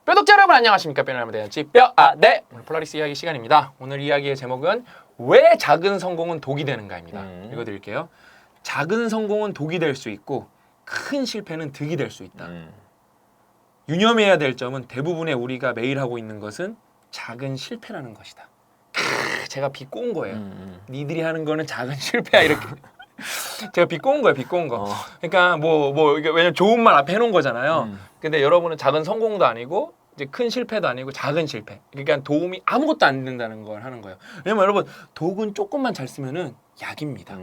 뼈독자 여러분 안녕하십니까? 뼈나무 대잔치 뼈아네 오늘 폴라리스 이야기 시간입니다. 오늘 이야기의 제목은 왜 작은 성공은 독이 되는가입니다. 읽어드릴게요. 작은 성공은 독이 될 수 있고 큰 실패는 득이 될 수 있다. 유념해야 될 점은 대부분의 우리가 매일 하고 있는 것은 작은 실패라는 것이다. 제가 비꼬은 거예요. 니들이 하는 거는 작은 실패야 이렇게. 제가 비꼬은 거예요, 비꼬은 거. 그러니까 이게 왜냐면 좋은 말 앞에 해놓은 거잖아요. 근데 여러분은 작은 성공도 아니고 이제 큰 실패도 아니고 작은 실패. 그러니까 도움이 아무것도 안 된다는 걸 하는 거예요. 왜냐면 여러분 독은 조금만 잘 쓰면은 약입니다.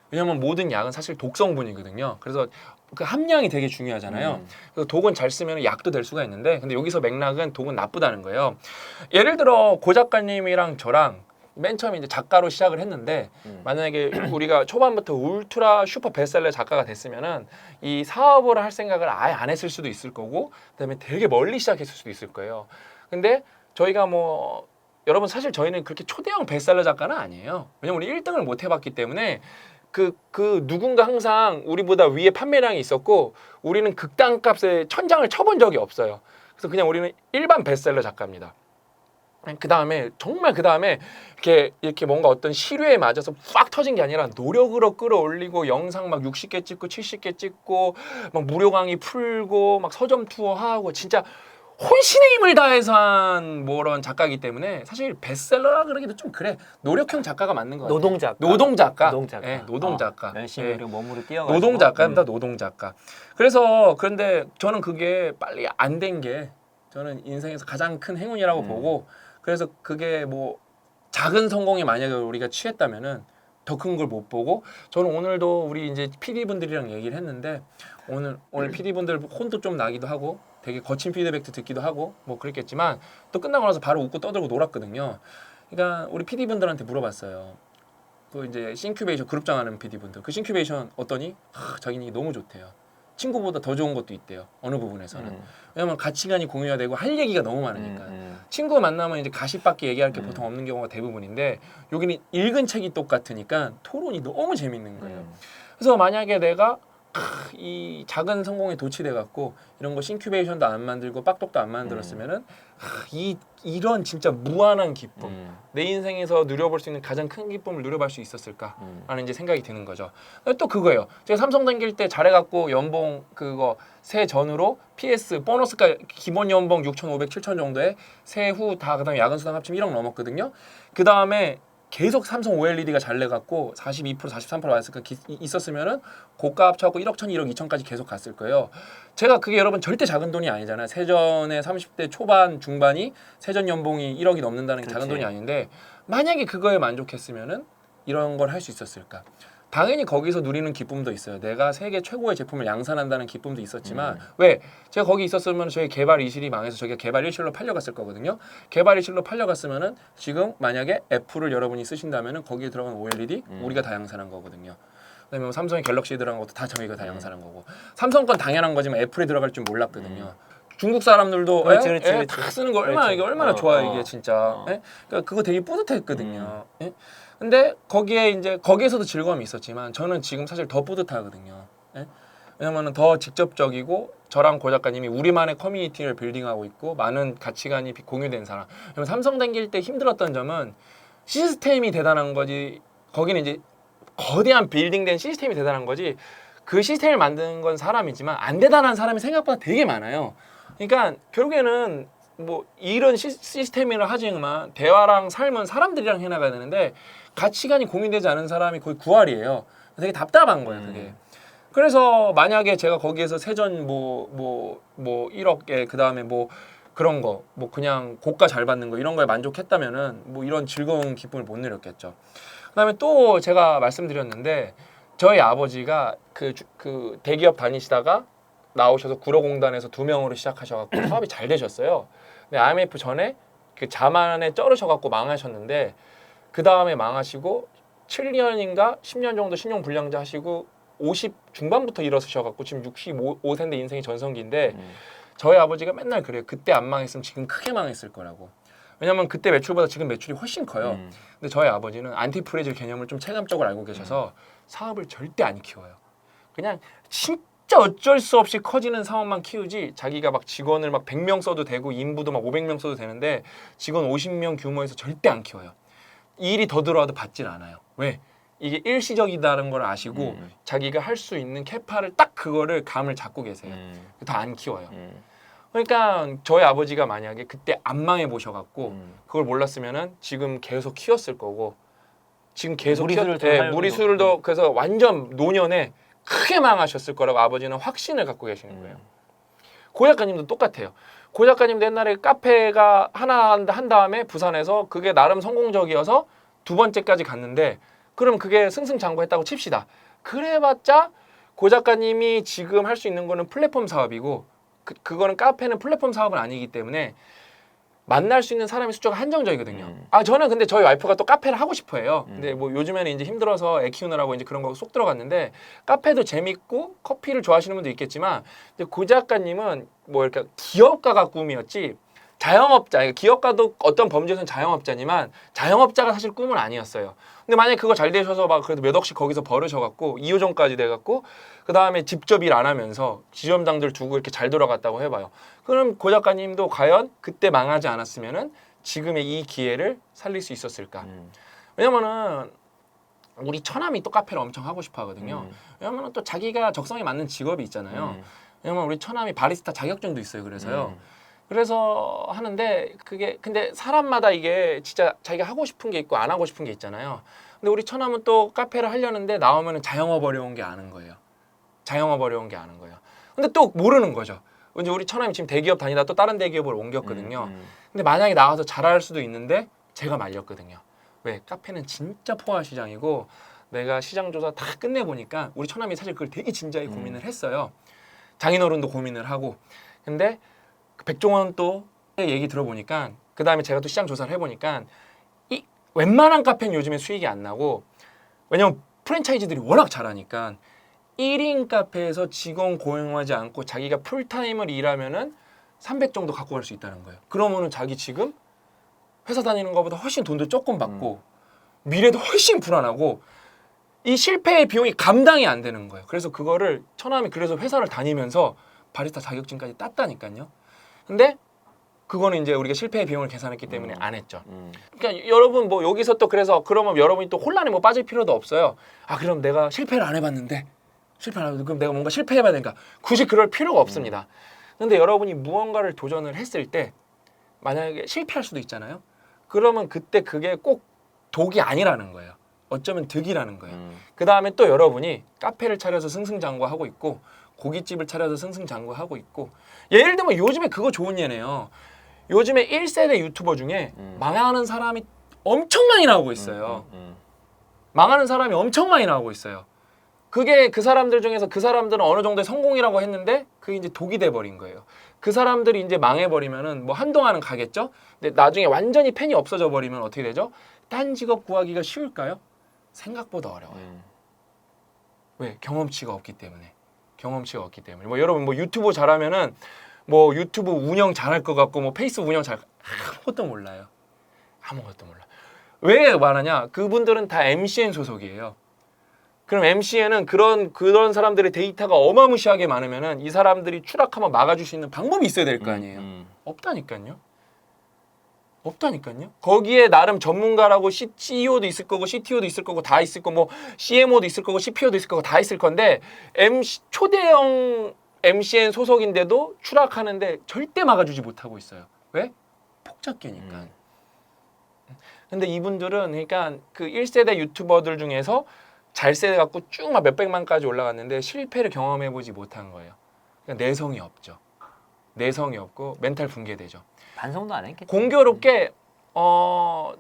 왜냐면 모든 약은 사실 독성분이거든요. 그래서 그 함량이 되게 중요하잖아요. 그래서 독은 잘 쓰면 약도 될 수가 있는데, 근데 여기서 맥락은 독은 나쁘다는 거예요. 예를 들어 고 작가님이랑 저랑 맨 처음에 이제 작가로 시작을 했는데 만약에 우리가 초반부터 울트라 슈퍼 베스트셀러 작가가 됐으면은 이 사업을 할 생각을 아예 안 했을 수도 있을 거고, 그다음에 되게 멀리 시작했을 수도 있을 거예요. 근데 저희가 여러분 사실 저희는 그렇게 초대형 베스트셀러 작가는 아니에요. 왜냐면 우리 1등을 못 해봤기 때문에 그 누군가 항상 우리보다 위에 판매량이 있었고 우리는 극단값에 천장을 쳐본 적이 없어요. 그래서 그냥 우리는 일반 베스트셀러 작가입니다. 그 다음에 이렇게 뭔가 어떤 시류에 맞아서 팍 터진 게 아니라 노력으로 끌어올리고 영상 막 60개 찍고 70개 찍고 막 무료 강의 풀고 막 서점 투어하고 진짜 혼신의 힘을 다해서 한 그런 작가이기 때문에 사실 베스트셀러라 그러기도 좀 그래. 노력형 작가가 맞는 거 같아요. 노동작가. 네, 노동작가. 열심히 그리고 몸으로 뛰어가지고. 노동작가입니다. 노동작가. 그래서 그런데 저는 그게 빨리 안 된 게 저는 인생에서 가장 큰 행운이라고 보고, 그래서 그게 작은 성공에 만약에 우리가 취했다면은 더 큰 걸 못 보고, 저는 오늘도 우리 이제 PD 분들이랑 얘기를 했는데 오늘 PD 분들 혼도 좀 나기도 하고 되게 거친 피드백도 듣기도 하고 그랬겠지만 또 끝나고 나서 바로 웃고 떠들고 놀았거든요. 그러니까 우리 PD 분들한테 물어봤어요. 그 이제 싱큐베이션 그룹장 하는 PD 분들, 그 싱큐베이션 어떠니? 자기는 너무 좋대요. 친구보다 더 좋은 것도 있대요. 어느 부분에서는. 왜냐면 가치관이 공유가 되고 할 얘기가 너무 많으니까. 친구 만나면 이제 가십밖에 얘기할 게 보통 없는 경우가 대부분인데 여기는 읽은 책이 똑같으니까 토론이 너무 재밌는 거예요. 그래서 만약에 내가 이 작은 성공에 도취돼 갖고 이런 거 싱큐베이션도 안 만들고 빡독도 안 만들었으면은 이런 진짜 무한한 기쁨, 내 인생에서 누려볼 수 있는 가장 큰 기쁨을 누려볼 수 있었을까라는 이제 생각이 드는 거죠. 또 그거예요. 제가 삼성 다닐 때 잘해갖고 연봉 그거 세 전으로 PS 보너스가 기본 연봉 6,500, 7,000 정도에 세후 다 그다음에 야근 수당 합치면 1억 넘었거든요. 그 다음에 계속 삼성 OLED가 잘 내갖고 42%, 43% 있었으면은 고가 합쳐갖고 1억 1,000, 1억 2천까지 계속 갔을 거예요. 제가 그게 여러분 절대 작은 돈이 아니잖아요. 세전의 30대 초반 중반이 세전 연봉이 1억이 넘는다는 게 작은 돈이 아닌데, 만약에 그거에 만족했으면은 이런 걸 할 수 있었을까? 당연히 거기서 누리는 기쁨도 있어요. 내가 세계 최고의 제품을 양산한다는 기쁨도 있었지만 왜? 제가 거기 있었으면 저희 개발 2실이 망해서 저희가 개발 1실로 팔려갔을 거거든요. 개발 1실로 팔려갔으면은 지금 만약에 애플을 여러분이 쓰신다면은 거기에 들어간 OLED 우리가 다 양산한 거거든요. 그다음에 삼성의 갤럭시에 들어간 것도 다 저희가 다 양산한 거고. 삼성 건 당연한 거지만 애플에 들어갈 줄 몰랐거든요. 중국 사람들도 그렇지. 다 쓰는 거 얼마나 좋아 이게 진짜. 그러니까 그거 되게 뿌듯했거든요. 근데 거기에서도 즐거움이 있었지만 저는 지금 사실 더 뿌듯하거든요. 왜냐면은 더 직접적이고 저랑 고 작가님이 우리만의 커뮤니티를 빌딩하고 있고 많은 가치관이 공유된 사람. 왜냐면 삼성 다닐 때 힘들었던 점은 시스템이 대단한 거지. 거기는 이제 거대한 빌딩된 시스템이 대단한 거지. 그 시스템을 만든 건 사람이지만 안 대단한 사람이 생각보다 되게 많아요. 그러니까 결국에는 이런 시스템이라 하지만 대화랑 삶은 사람들이랑 해나가야 되는데 가치관이 공유되지 않은 사람이 거의 9할이에요. 되게 답답한 거예요, 그게. 그래서 만약에 제가 거기에서 세전 1억에 그다음에 그런 거 그냥 고가 잘 받는 거 이런 거에 만족했다면은 이런 즐거운 기쁨을 못 누렸겠죠. 그다음에 또 제가 말씀드렸는데 저희 아버지가 그 대기업 다니시다가 나오셔서 구로공단에서 2명으로 시작하셔갖고 사업이 잘 되셨어요. 근데 IMF 전에 그 자만에 쩔으셔갖고 망하셨는데 그 다음에 망하시고 7년인가 10년 정도 신용불량자 하시고 50 중반부터 일어서셔갖고 지금 65세인데 인생이 전성기인데 저희 아버지가 맨날 그래요. 그때 안 망했으면 지금 크게 망했을 거라고. 왜냐면 그때 매출보다 지금 매출이 훨씬 커요. 근데 저희 아버지는 안티프레질 개념을 좀 체감적으로 알고 계셔서 사업을 절대 안 키워요. 그냥 진짜 진짜 어쩔 수 없이 커지는 사업만 키우지 자기가 막 직원을 막 100명 써도 되고 인부도 막 500명 써도 되는데 직원 50명 규모에서 절대 안 키워요. 일이 더 들어와도 받질 않아요. 왜? 이게 일시적이다는 걸 아시고 자기가 할 수 있는 캐파를 딱 그거를 감을 잡고 계세요. 더 안 키워요. 그러니까 저희 아버지가 만약에 그때 안 망해 보셔갖고 그걸 몰랐으면은 지금 계속 키웠을 거고 지금 계속 무리수를 더 그래서 완전 노년에 크게 망하셨을 거라고 아버지는 확신을 갖고 계시는 거예요. 고 작가님도 똑같아요. 고 작가님도 옛날에 카페가 하나 한 다음에 부산에서 그게 나름 성공적이어서 두 번째까지 갔는데 그럼 그게 승승장구했다고 칩시다. 그래봤자 고 작가님이 지금 할 수 있는 거는 플랫폼 사업이고 그거는 카페는 플랫폼 사업은 아니기 때문에 만날 수 있는 사람의 숫자가 한정적이거든요. 저는 근데 저희 와이프가 또 카페를 하고 싶어 해요. 근데 뭐 요즘에는 이제 힘들어서 애 키우느라고 이제 그런 거 쏙 들어갔는데 카페도 재밌고 커피를 좋아하시는 분도 있겠지만 근데 고 작가님은 뭐 이렇게 기업가가 꿈이었지 자영업자, 기업가도 어떤 범주에서는 자영업자지만 자영업자가 사실 꿈은 아니었어요. 근데 만약에 그거 잘 되셔서 막 그래도 몇 억씩 거기서 벌으셔갖고 2호점까지 돼갖고 그 다음에 직접 일 안 하면서 지점장들 두고 이렇게 잘 돌아갔다고 해봐요. 그럼 고 작가님도 과연 그때 망하지 않았으면은 지금의 이 기회를 살릴 수 있었을까? 왜냐면은 우리 처남이 또 카페를 엄청 하고 싶어 하거든요. 왜냐면은 또 자기가 적성에 맞는 직업이 있잖아요. 왜냐면 우리 처남이 바리스타 자격증도 있어요. 그래서요. 그래서 하는데 그게 근데 사람마다 이게 진짜 자기가 하고 싶은 게 있고 안 하고 싶은 게 있잖아요. 근데 우리 처남은 또 카페를 하려는데 나오면은 자영업 어려운 게 아는 거예요. 자영업 어려운 게 아는 거예요. 근데 또 모르는 거죠. 이제 우리 처남이 지금 대기업 다니다 또 다른 대기업을 옮겼거든요. 근데 만약에 나와서 잘할 수도 있는데 제가 말렸거든요. 왜? 카페는 진짜 포화 시장이고 내가 시장 조사 다 끝내 보니까 우리 처남이 사실 그걸 되게 진지하게 고민을 했어요. 장인어른도 고민을 하고. 근데 백종원 또 얘기 들어보니까 그 다음에 제가 또 시장 조사를 해보니까 이 웬만한 카페는 요즘에 수익이 안 나고 왜냐면 프랜차이즈들이 워낙 잘하니까 1인 카페에서 직원 고용하지 않고 자기가 풀타임을 일하면은 300 정도 갖고 갈 수 있다는 거예요. 그러면은 자기 지금 회사 다니는 것보다 훨씬 돈도 조금 받고 미래도 훨씬 불안하고 이 실패의 비용이 감당이 안 되는 거예요. 그래서 그거를 처남이 그래서 회사를 다니면서 바리스타 자격증까지 땄다니까요. 근데 그거는 이제 우리가 실패의 비용을 계산했기 때문에 안 했죠. 그러니까 여러분 뭐 여기서 또 그래서 그러면 여러분이 또 혼란에 뭐 빠질 필요도 없어요. 그럼 내가 실패를 안 해봤는데 그럼 내가 뭔가 실패해봐야 되니까 굳이 그럴 필요가 없습니다. 근데 여러분이 무언가를 도전을 했을 때 만약에 실패할 수도 있잖아요. 그러면 그때 그게 꼭 독이 아니라는 거예요. 어쩌면 득이라는 거예요. 그 다음에 또 여러분이 카페를 차려서 승승장구하고 있고 고깃집을 차려서 승승장구하고 있고 예를 들면 요즘에 그거 좋은 예네요. 요즘에 1세대 유튜버 중에 망하는 사람이 엄청 많이 나오고 있어요. 망하는 사람이 엄청 많이 나오고 있어요. 그게 그 사람들 중에서 그 사람들은 어느 정도의 성공이라고 했는데 그게 이제 독이 돼버린 거예요. 그 사람들이 이제 망해버리면은 뭐 한동안은 가겠죠? 근데 나중에 완전히 팬이 없어져 버리면 어떻게 되죠? 딴 직업 구하기가 쉬울까요? 생각보다 어려워요. 왜? 경험치가 없기 때문에. 경험치가 없기 때문에. 뭐 여러분 뭐 유튜브 잘하면은 뭐 유튜브 운영 잘할 것 같고 뭐 페이스북 운영 아무것도 몰라요. 아무것도 몰라. 왜 말하냐? 그분들은 다 MCN 소속이에요. 그럼 MCN은 그런 사람들의 데이터가 어마무시하게 많으면은 이 사람들이 추락하면 막아줄 수 있는 방법이 있어야 될 거 아니에요. 없다니까요. 없다니까요. 거기에 나름 전문가라고 CEO도 있을 거고 CTO도 있을 거고 다 있을 거고 뭐 CMO도 있을 거고 CPO도 있을 거고 다 있을 건데 초대형 MCN 소속인데도 추락하는데 절대 막아주지 못하고 있어요. 왜? 폭작계니까. 근데 이분들은 그러니까 그 1세대 유튜버들 중에서 잘 세갖고 쭉 막 몇백만까지 올라갔는데 실패를 경험해보지 못한 거예요. 그러니까 내성이 없죠. 내성이 없고 멘탈 붕괴되죠. 반성도 안 했겠죠. 공교롭게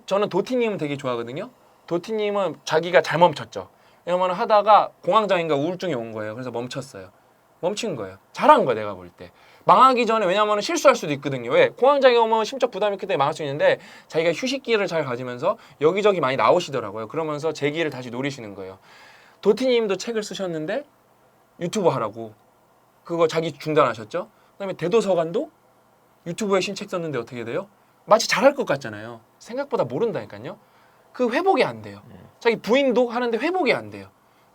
저는 도티님은 되게 좋아하거든요. 도티님은 자기가 잘 멈췄죠. 왜냐면 하다가 공황장애인가 우울증이 온 거예요. 그래서 멈췄어요. 멈춘 거예요. 잘한 거야 내가 볼 때. 망하기 전에 왜냐면 실수할 수도 있거든요. 왜? 공황장애 오면 심적 부담이 크기 때문에 망할 수 있는데 자기가 휴식기를 잘 가지면서 여기저기 많이 나오시더라고요. 그러면서 재기를 다시 노리시는 거예요. 도티님도 책을 쓰셨는데 유튜브 하라고 그거 자기 중단하셨죠. 그다음에 대도서관도 유튜브에 신책 썼는데 어떻게 돼요? 마치 잘할 것 같잖아요. 생각보다 모른다니까요. 그 회복이 안 돼요. 자기 부인도 하는데 회복이 안 돼요.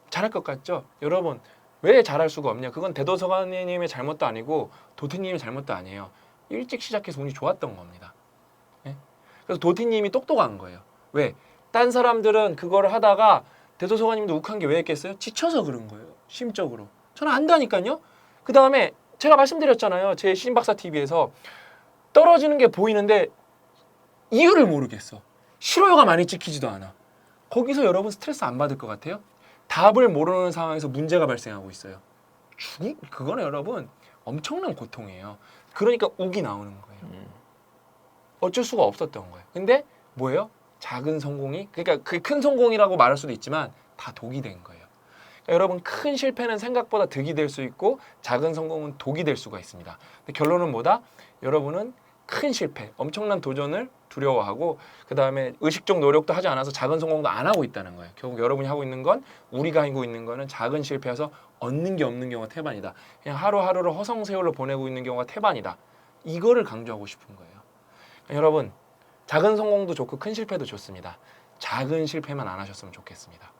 잘할 것 같죠? 여러분 왜 잘할 수가 없냐? 그건 대도서관님의 잘못도 아니고 도티님의 잘못도 아니에요. 일찍 시작해서 운이 좋았던 겁니다. 예? 그래서 도티님이 똑똑한 거예요. 왜? 딴 사람들은 그걸 하다가 대도서관님도 욱한 게 왜 했겠어요? 지쳐서 그런 거예요. 심적으로. 저는 안다니까요. 그 다음에 제가 말씀드렸잖아요. 제 신박사 TV에서 떨어지는 게 보이는데 이유를 모르겠어. 싫어요가 많이 찍히지도 않아. 거기서 여러분 스트레스 안 받을 것 같아요? 답을 모르는 상황에서 문제가 발생하고 있어요. 그거는 여러분 엄청난 고통이에요. 그러니까 욱이 나오는 거예요. 어쩔 수가 없었던 거예요. 근데 뭐예요? 작은 성공이, 그러니까 그게 큰 성공이라고 말할 수도 있지만 다 독이 된 거예요. 그러니까 여러분 큰 실패는 생각보다 득이 될 수 있고 작은 성공은 독이 될 수가 있습니다. 근데 결론은 뭐다? 여러분은 큰 실패, 엄청난 도전을 두려워하고 그 다음에 의식적 노력도 하지 않아서 작은 성공도 안 하고 있다는 거예요. 결국 여러분이 하고 있는 건, 우리가 하고 있는 거는 작은 실패여서 얻는 게 없는 경우가 태반이다. 그냥 하루하루를 허송세월로 보내고 있는 경우가 태반이다. 이거를 강조하고 싶은 거예요. 그러니까 여러분 작은 성공도 좋고 큰 실패도 좋습니다. 작은 실패만 안 하셨으면 좋겠습니다.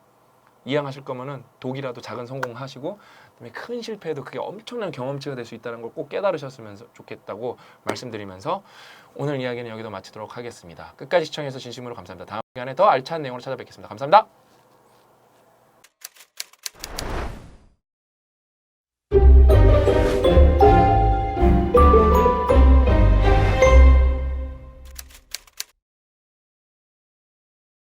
이왕하실 거면은 독이라도 작은 성공하시고 그다음에 큰 실패에도 그게 엄청난 경험치가 될 수 있다는 걸 꼭 깨달으셨으면 좋겠다고 말씀드리면서 오늘 이야기는 여기서 마치도록 하겠습니다. 끝까지 시청해주셔서 진심으로 감사합니다. 다음 시간에 더 알찬 내용으로 찾아뵙겠습니다. 감사합니다.